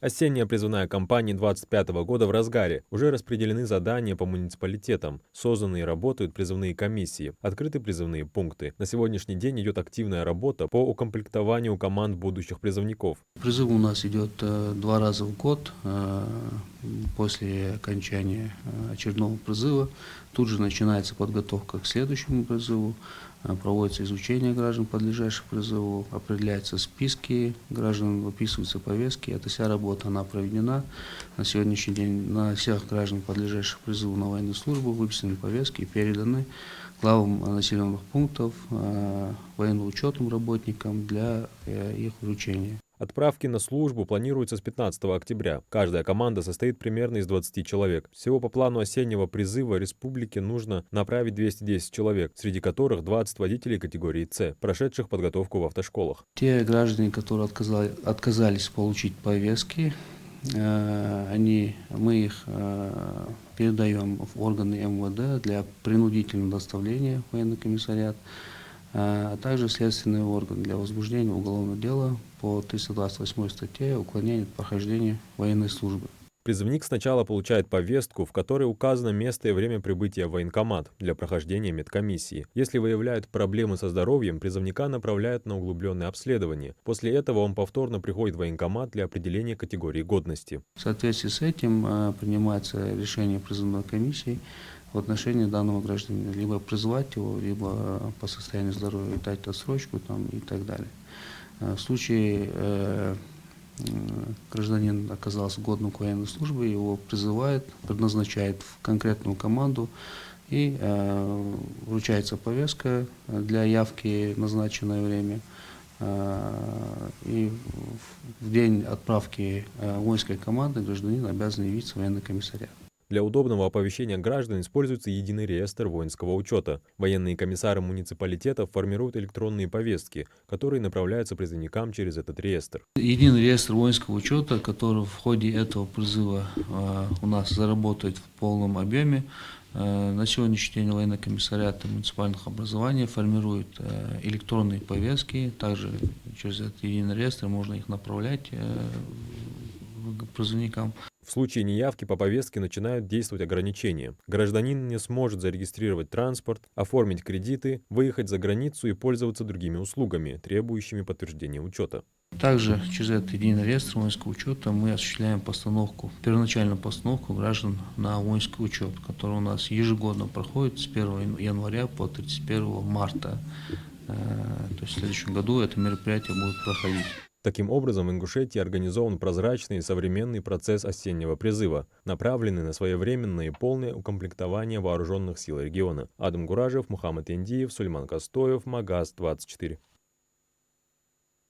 Осенняя призывная кампания 2025 года в разгаре. Уже распределены задания по муниципалитетам. Созданы и работают призывные комиссии. Открыты призывные пункты. На сегодняшний день идет активная работа по укомплектованию команд будущих призывников. Призыв у нас идет 2 раза в год. После окончания очередного призыва тут же начинается подготовка к следующему призыву. Проводится изучение граждан, подлежащих призыву, определяются списки граждан, выписываются повестки. Эта вся работа, она проведена. На сегодняшний день на всех граждан, подлежащих призыву на военную службу, выписаны повестки и переданы главам населенных пунктов, военно-учетным работникам для их вручения. Отправки на службу планируются с 15 октября. Каждая команда состоит примерно из 20 человек. Всего по плану осеннего призыва республики нужно направить 210 человек, среди которых 20 водителей категории С, прошедших подготовку в автошколах. Те граждане, которые отказались получить повестки, мы их передаем в органы МВД для принудительного доставления в военный комиссариат, а также следственный орган для возбуждения уголовного дела по 328 статье «Уклонение от прохождения военной службы». Призывник сначала получает повестку, в которой указано место и время прибытия в военкомат для прохождения медкомиссии. Если выявляют проблемы со здоровьем, призывника направляют на углубленное обследование. После этого он повторно приходит в военкомат для определения категории годности. В соответствии с этим принимается решение призывной комиссии в отношении данного гражданина. Либо призвать его, либо по состоянию здоровья дать отсрочку и так далее. В случае гражданин оказался годным к военной службе, его призывают, предназначают в конкретную команду и вручается повестка для явки в назначенное время. И в день отправки воинской команды гражданин обязан явиться в военный комиссариат. Для удобного оповещения граждан используется единый реестр воинского учета. Военные комиссары муниципалитетов формируют электронные повестки, которые направляются призывникам через этот реестр. Единый реестр воинского учета, который в ходе этого призыва у нас заработает в полном объеме. На сегодняшний день военный комиссариат муниципальных образований формирует электронные повестки. Также через этот единый реестр можно их направлять призывникам. В случае неявки по повестке начинают действовать ограничения. Гражданин не сможет зарегистрировать транспорт, оформить кредиты, выехать за границу и пользоваться другими услугами, требующими подтверждения учета. Также через этот единый реестр воинского учета мы осуществляем первоначальную постановку граждан на воинский учет, который у нас ежегодно проходит с 1 января по 31 марта. То есть в следующем году это мероприятие будет проходить. Таким образом, в Ингушетии организован прозрачный и современный процесс осеннего призыва, направленный на своевременное и полное укомплектование вооруженных сил региона. Адам Гуражев, Мухаммад Индиев, Сулейман Костоев, Магаз 24.